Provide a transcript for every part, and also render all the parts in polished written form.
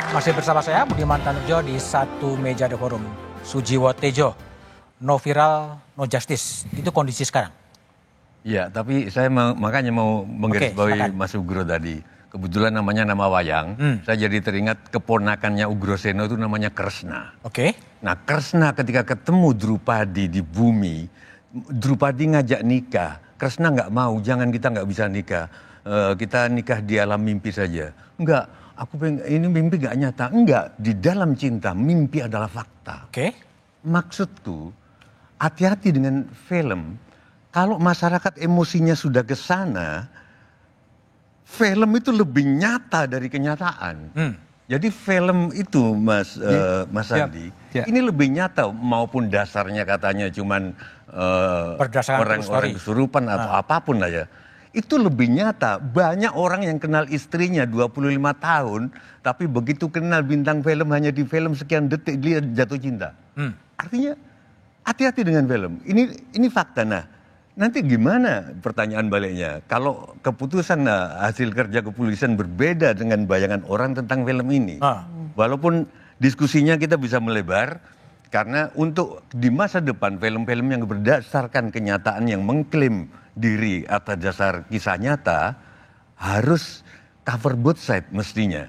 Masih bersama saya Budiman Tanurjo di Satu Meja The Forum. Sujiwo Tejo, no viral, no justice. Itu kondisi sekarang. Ya, tapi saya makanya mau menggarisbawahi Mas Ugro tadi. Kebetulan namanya nama wayang. Saya jadi teringat keponakannya Ugroseno itu namanya Kresna. Oke. Nah, Kresna ketika ketemu Drupadi di bumi, Drupadi ngajak nikah. Kresna nggak mau, jangan, kita nggak bisa nikah. Kita nikah di alam mimpi saja. Enggak. Ini mimpi gak nyata. Enggak, di dalam cinta mimpi adalah fakta. Oke. Maksudku, hati-hati dengan film. Kalau masyarakat emosinya sudah ke sana, film itu lebih nyata dari kenyataan. Jadi film itu, Mas Andi, ini lebih nyata, maupun dasarnya katanya cuman orang-orang kesurupan atau apapun lah ya. Itu lebih nyata. Banyak orang yang kenal istrinya 25 tahun, tapi begitu kenal bintang film hanya di film sekian detik dia jatuh cinta. Artinya hati-hati dengan film. Ini fakta. Nah, nanti gimana pertanyaan baliknya? Kalau keputusan hasil kerja kepolisian berbeda dengan bayangan orang tentang film ini. Walaupun diskusinya kita bisa melebar, karena untuk di masa depan film-film yang berdasarkan kenyataan yang mengklaim diri atas dasar kisah nyata harus cover both side mestinya.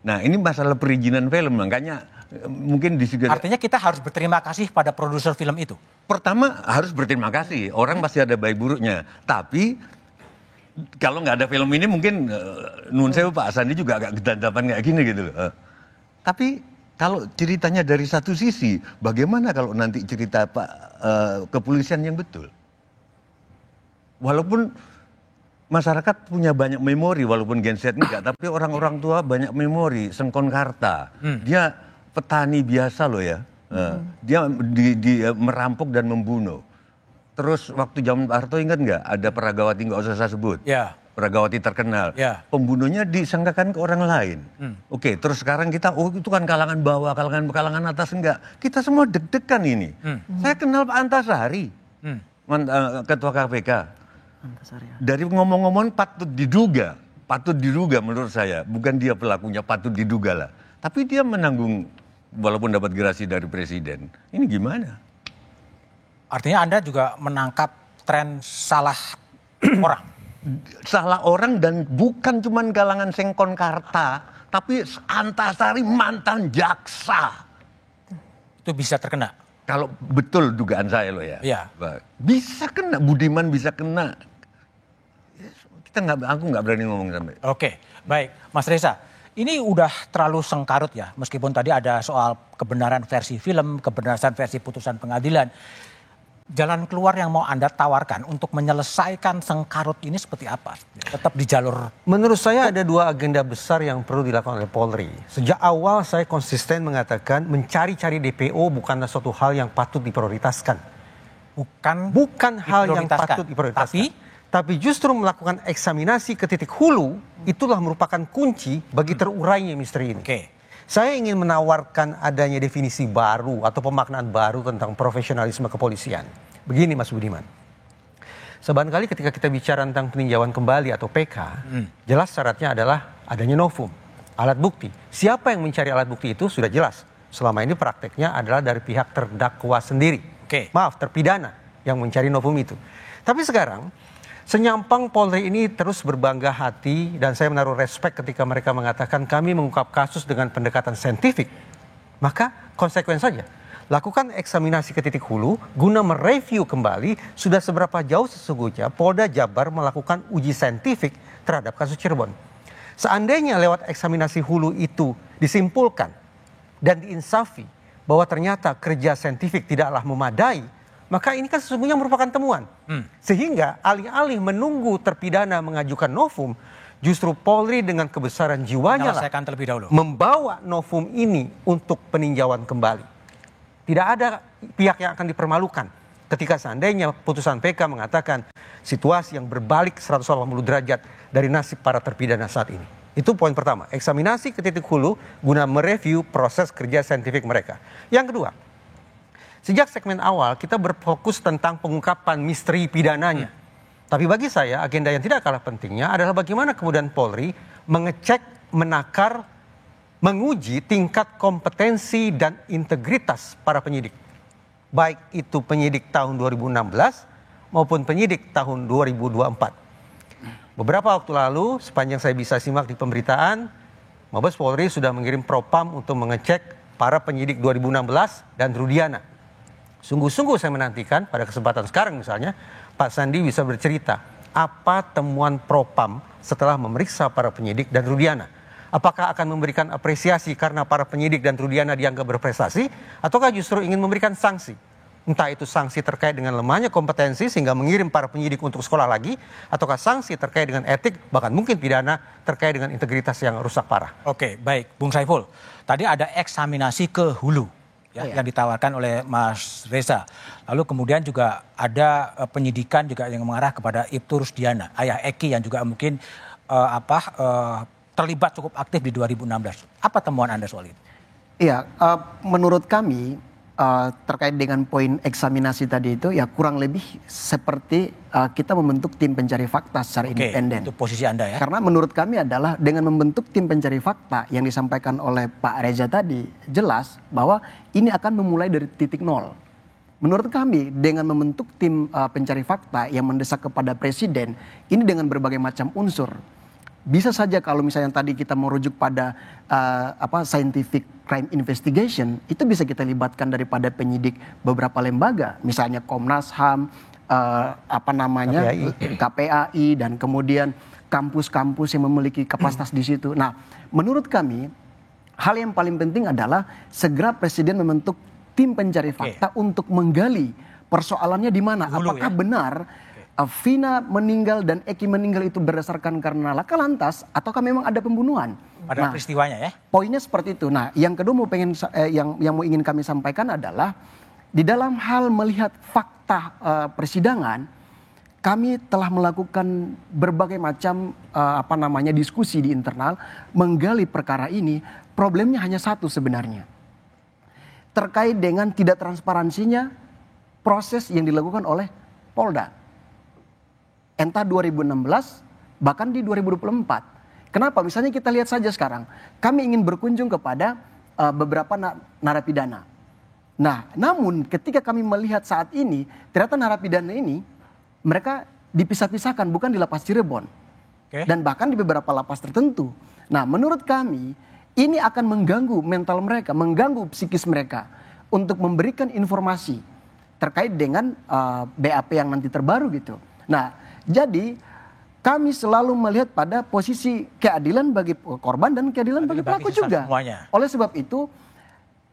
Nah, ini masalah perizinan film, makanya mungkin di sini. Artinya kita harus berterima kasih pada produser film itu. Pertama harus berterima kasih. Orang pasti ada baik buruknya. Tapi kalau nggak ada film ini mungkin nun sewu Pak Sandi juga agak gedandapan kayak gini gitu loh. Tapi kalau ceritanya dari satu sisi, bagaimana kalau nanti cerita Pak kepolisian yang betul? Walaupun masyarakat punya banyak memori, walaupun Gen Z enggak, tapi orang-orang tua banyak memori. Sengkon Karta, dia petani biasa loh ya, dia merampok dan membunuh. Terus waktu zaman Pak Harto ingat nggak? Ada Peragawati, nggak usah saya sebut. Ya. Peragawati terkenal. Ya. Pembunuhnya disangkakan ke orang lain. Oke, terus sekarang kita, itu kan kalangan bawah, kalangan atas, enggak. Kita semua deg-degan ini. Saya kenal Pak Antasari, Ketua KPK. Dari ngomong-ngomong patut diduga menurut saya. Bukan dia pelakunya, patut diduga lah. Tapi dia menanggung, walaupun dapat gerasi dari presiden. Ini gimana? Artinya Anda juga menangkap tren salah orang. Salah orang, dan bukan cuma kalangan Sengkon Karta, tapi Antasari mantan jaksa. Itu bisa terkena. Kalau betul dugaan saya loh ya. Iya. Bisa kena, Budiman bisa kena. Aku nggak berani ngomong sampai. Oke, baik. Mas Reza, ini udah terlalu sengkarut ya. Meskipun tadi ada soal kebenaran versi film, kebenaran versi putusan pengadilan. Jalan keluar yang mau Anda tawarkan untuk menyelesaikan sengkarut ini seperti apa? Tetap di jalur. Menurut saya ada dua agenda besar yang perlu dilakukan oleh Polri. Sejak awal saya konsisten mengatakan mencari-cari DPO bukanlah suatu hal yang patut diprioritaskan. Bukan hal yang patut diprioritaskan. Tapi justru melakukan eksaminasi ke titik hulu, itulah merupakan kunci bagi terurainya misteri ini. Saya ingin menawarkan adanya definisi baru atau pemaknaan baru tentang profesionalisme kepolisian. Begini Mas Budiman. Sebarangkali ketika kita bicara tentang peninjauan kembali atau PK, jelas syaratnya adalah adanya novum, alat bukti. Siapa yang mencari alat bukti itu sudah jelas. Selama ini prakteknya adalah dari pihak terdakwa sendiri. Terpidana yang mencari novum itu. Tapi sekarang, senyampang Polri ini terus berbangga hati, dan saya menaruh respek ketika mereka mengatakan kami mengungkap kasus dengan pendekatan saintifik. Maka konsekuen saja. Lakukan eksaminasi ke titik hulu guna mereview kembali sudah seberapa jauh sesungguhnya Polda Jabar melakukan uji saintifik terhadap kasus Cirebon. Seandainya lewat eksaminasi hulu itu disimpulkan dan diinsafi bahwa ternyata kerja saintifik tidaklah memadai, maka ini kan sesungguhnya merupakan temuan. Sehingga alih-alih menunggu terpidana mengajukan novum, justru Polri dengan kebesaran jiwanya lah membawa novum ini untuk peninjauan kembali. Tidak ada pihak yang akan dipermalukan ketika seandainya putusan PK mengatakan situasi yang berbalik 180 derajat dari nasib para terpidana saat ini. Itu poin pertama, eksaminasi ke titik hulu guna mereview proses kerja saintifik mereka. Yang kedua, sejak segmen awal kita berfokus tentang pengungkapan misteri pidananya. Tapi bagi saya agenda yang tidak kalah pentingnya adalah bagaimana kemudian Polri mengecek, menakar menguji tingkat kompetensi dan integritas para penyidik. Baik itu penyidik tahun 2016 maupun penyidik tahun 2024. Beberapa waktu lalu, sepanjang saya bisa simak di pemberitaan, Mabes Polri sudah mengirim propam untuk mengecek para penyidik 2016 dan Rudiana. Sungguh-sungguh saya menantikan pada kesempatan sekarang misalnya, Pak Sandi bisa bercerita apa temuan propam setelah memeriksa para penyidik dan Rudiana. Apakah akan memberikan apresiasi karena para penyidik dan Rudiana dianggap berprestasi, ataukah justru ingin memberikan sanksi? Entah itu sanksi terkait dengan lemahnya kompetensi sehingga mengirim para penyidik untuk sekolah lagi, ataukah sanksi terkait dengan etik, bahkan mungkin pidana terkait dengan integritas yang rusak parah. Oke, baik. Bung Saiful, tadi ada eksaminasi ke hulu yang ditawarkan oleh Mas Reza. Lalu kemudian juga ada penyidikan juga yang mengarah kepada Ibtu Rusdiana, ayah Eki yang juga mungkin terlibat cukup aktif di 2016. Apa temuan Anda soal itu? Iya, menurut kami terkait dengan poin eksaminasi tadi itu ya kurang lebih seperti kita membentuk tim pencari fakta secara independen. Itu posisi Anda ya? Karena menurut kami adalah dengan membentuk tim pencari fakta yang disampaikan oleh Pak Reza tadi jelas bahwa ini akan memulai dari titik nol. Menurut kami dengan membentuk tim pencari fakta yang mendesak kepada presiden ini dengan berbagai macam unsur. Bisa saja kalau misalnya tadi kita merujuk pada scientific crime investigation, itu bisa kita libatkan daripada penyidik beberapa lembaga, misalnya Komnas HAM, KPAI dan kemudian kampus-kampus yang memiliki kapasitas di situ. Nah, menurut kami hal yang paling penting adalah segera presiden membentuk tim pencari fakta untuk menggali persoalannya di mana, apakah benar Vina meninggal dan Eki meninggal itu berdasarkan karena laka lantas ataukah memang ada pembunuhan? Pada peristiwanya ya? Poinnya seperti itu. Nah, yang kedua yang mau ingin kami sampaikan adalah di dalam hal melihat fakta persidangan, kami telah melakukan berbagai macam diskusi di internal menggali perkara ini. Problemnya hanya satu sebenarnya, terkait dengan tidak transparansinya proses yang dilakukan oleh Polda. Entah 2016, bahkan di 2024. Kenapa? Misalnya kita lihat saja sekarang, kami ingin berkunjung kepada beberapa narapidana. Nah, namun ketika kami melihat saat ini, ternyata narapidana ini, mereka dipisah-pisahkan, bukan di lapas Cirebon. Dan bahkan di beberapa lapas tertentu. Nah, menurut kami, ini akan mengganggu mental mereka, mengganggu psikis mereka, untuk memberikan informasi terkait dengan BAP yang nanti terbaru gitu. Nah, jadi kami selalu melihat pada posisi keadilan bagi korban dan keadilan bagi pelaku juga. Semuanya. Oleh sebab itu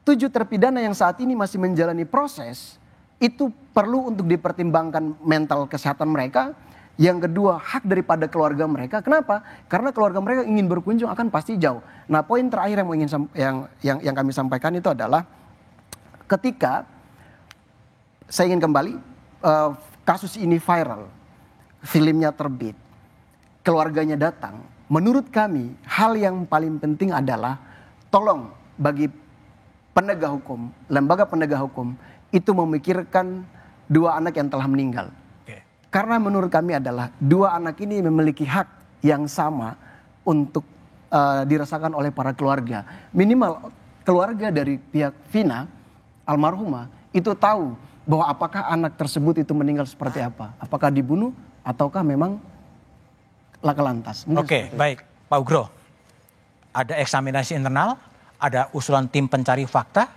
7 terpidana yang saat ini masih menjalani proses itu perlu untuk dipertimbangkan mental kesehatan mereka. Yang kedua hak daripada keluarga mereka. Kenapa? Karena keluarga mereka ingin berkunjung akan pasti jauh. Nah, poin terakhir yang kami sampaikan itu adalah ketika saya ingin kembali kasus ini viral. Filmnya terbit, keluarganya datang. Menurut kami, hal yang paling penting adalah tolong bagi penegak hukum, lembaga penegak hukum itu memikirkan 2 anak yang telah meninggal. Karena menurut kami adalah 2 anak ini memiliki hak yang sama untuk dirasakan oleh para keluarga. Minimal keluarga dari pihak Vina, almarhumah, itu tahu bahwa apakah anak tersebut itu meninggal seperti apa. Apakah dibunuh ataukah memang laka lantas. Oke, baik. Pak Ugro, ada eksaminasi internal, ada usulan tim pencari fakta.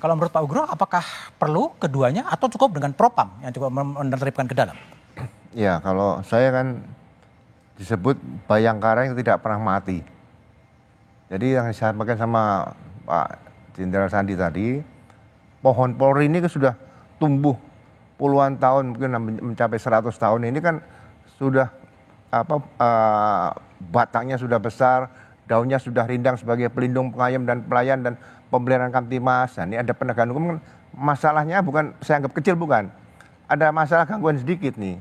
Kalau menurut Pak Ugro, apakah perlu keduanya atau cukup dengan propam yang cukup menertibkan ke dalam? Ya, kalau saya kan disebut bayangkara yang tidak pernah mati. Jadi yang disampaikan sama Pak Jenderal Sandi tadi, pohon Polri ini sudah tumbuh puluhan tahun, mungkin mencapai 100 tahun ini kan sudah batangnya sudah besar, daunnya sudah rindang sebagai pelindung, pengayom dan pelayan dan pemeliharaan Kamtimas. Nah, ini ada penegakan hukum, masalahnya bukan saya anggap kecil, bukan. Ada masalah gangguan sedikit nih.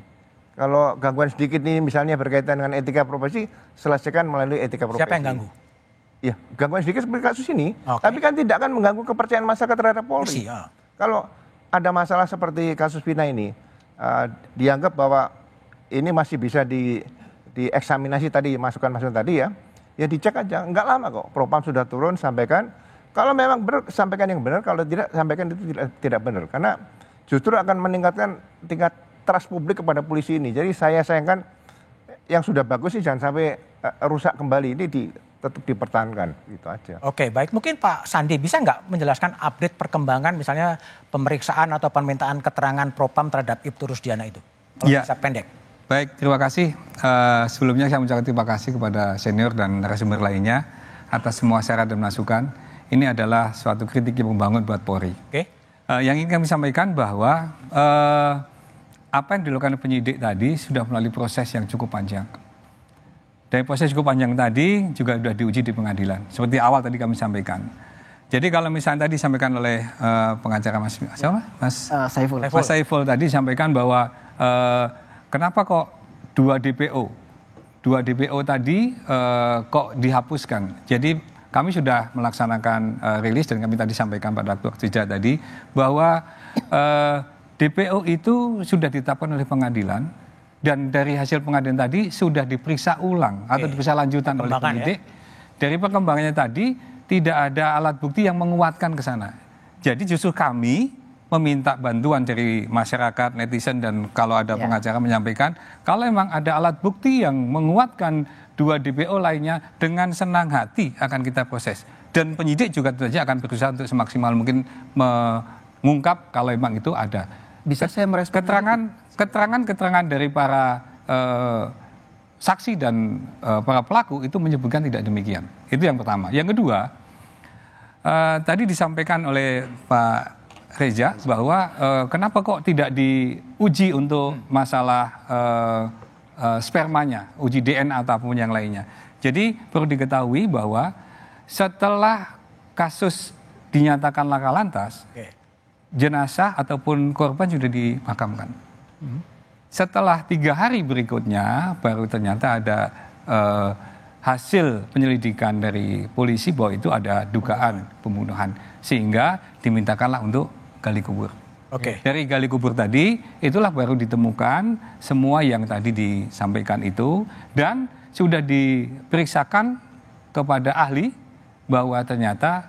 Kalau gangguan sedikit nih misalnya berkaitan dengan etika profesi, selesaikan melalui etika profesi. Siapa yang ganggu? Ya, gangguan sedikit seperti kasus ini, tapi kan tidak akan mengganggu kepercayaan masyarakat terhadap Polri. Kalau ada masalah seperti kasus Vina ini, dianggap bahwa ini masih bisa dieksaminasi tadi, masukan-masukan tadi ya, ya dicek aja. Nggak lama kok. Propam sudah turun, sampaikan. Kalau memang benar, sampaikan yang benar. Kalau tidak, sampaikan itu tidak benar. Karena justru akan meningkatkan tingkat trust publik kepada polisi ini. Jadi saya sayangkan yang sudah bagus sih jangan sampai rusak kembali. Ini tetap dipertahankan, gitu aja. Oke, baik. Mungkin Pak Sandi bisa nggak menjelaskan update perkembangan misalnya pemeriksaan atau permintaan keterangan Propam terhadap Ibtu Rusdiana itu? Kalau bisa pendek. Baik, terima kasih. Sebelumnya saya mengucapkan terima kasih kepada senior dan narasumber lainnya atas semua syarat dan masukan. Ini adalah suatu kritik yang membangun buat Polri. Oke. Yang ingin kami sampaikan bahwa apa yang dilakukan penyidik tadi sudah melalui proses yang cukup panjang. Dari proses cukup panjang tadi juga sudah diuji di pengadilan. Seperti awal tadi kami sampaikan. Jadi kalau misalnya tadi disampaikan oleh pengacara Mas Saiful. Mas Saiful tadi sampaikan bahwa kenapa kok 2 DPO tadi kok dihapuskan. Jadi kami sudah melaksanakan rilis dan kami tadi sampaikan pada waktu tadi bahwa DPO itu sudah ditetapkan oleh pengadilan dan dari hasil pengadilan tadi sudah diperiksa ulang atau diperiksa lanjutan oleh penyidik. Dari perkembangannya tadi tidak ada alat bukti yang menguatkan ke sana. Jadi justru kami meminta bantuan dari masyarakat, netizen, dan kalau ada pengacara menyampaikan, kalau memang ada alat bukti yang menguatkan 2 DPO lainnya, dengan senang hati akan kita proses. Dan penyidik juga tentu saja akan berusaha untuk semaksimal mungkin mengungkap kalau memang itu ada. Bisa saya merespon? Keterangan dari para saksi dan para pelaku itu menyebutkan tidak demikian. Itu yang pertama. Yang kedua, tadi disampaikan oleh Pak Reza bahwa kenapa kok tidak diuji untuk masalah spermanya, uji DNA ataupun yang lainnya. Jadi perlu diketahui bahwa setelah kasus dinyatakan laka lantas, jenazah ataupun korban sudah dimakamkan. Setelah 3 hari berikutnya baru ternyata ada hasil penyelidikan dari polisi bahwa itu ada dugaan pembunuhan, sehingga dimintakanlah untuk gali kubur. Dari gali kubur tadi itulah baru ditemukan semua yang tadi disampaikan itu dan sudah diperiksakan kepada ahli bahwa ternyata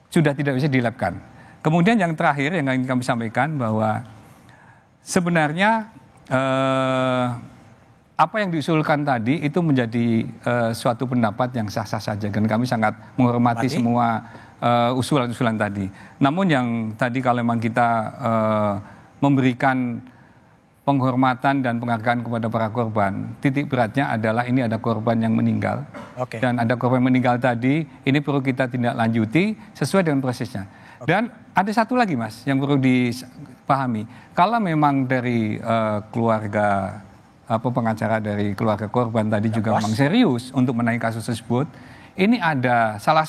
sudah tidak bisa dilabkan. Kemudian yang terakhir yang ingin kami sampaikan bahwa sebenarnya apa yang diusulkan tadi itu menjadi suatu pendapat yang sah-sah saja dan kami sangat menghormati semua usulan-usulan tadi. Namun yang tadi kalau memang kita memberikan penghormatan dan penghargaan kepada para korban, titik beratnya adalah ini ada korban yang meninggal. Dan ada korban meninggal tadi, ini perlu kita tindak lanjuti sesuai dengan prosesnya. Dan ada satu lagi Mas yang perlu dipahami. Kalau memang dari keluarga pengacara dari keluarga korban tadi juga memang serius untuk menaiki kasus tersebut, ini ada salah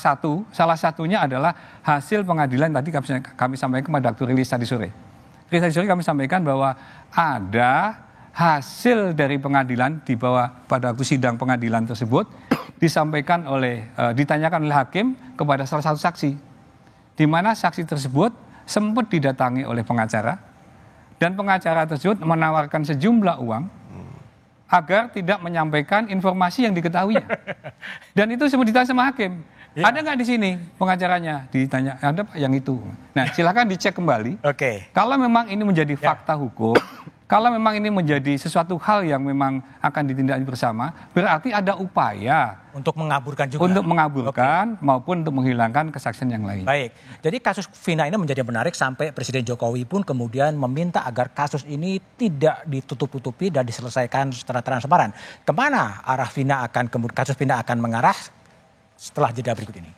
satunya adalah hasil pengadilan tadi kami sampaikan kepada waktu rilis tadi sore. Rilis tadi sore kami sampaikan bahwa ada hasil dari pengadilan di bawah pada waktu sidang pengadilan tersebut disampaikan ditanyakan oleh hakim kepada salah satu saksi, di mana saksi tersebut sempat didatangi oleh pengacara dan pengacara tersebut menawarkan sejumlah uang agar tidak menyampaikan informasi yang diketahuinya. Dan itu semua ditanya sama hakim. Ada nggak di sini pengacaranya? Ditanya, ada Pak yang itu. Nah silakan dicek kembali. Kalau memang ini menjadi fakta hukum, kalau memang ini menjadi sesuatu hal yang memang akan ditindaklanjuti bersama, berarti ada upaya untuk mengaburkan juga. Untuk mengaburkan maupun untuk menghilangkan kesaksian yang lain. Baik, jadi kasus Vina ini menjadi menarik sampai Presiden Jokowi pun kemudian meminta agar kasus ini tidak ditutup-tutupi dan diselesaikan secara transparan. Kemana arah Vina kasus Vina akan mengarah setelah jeda berikut ini?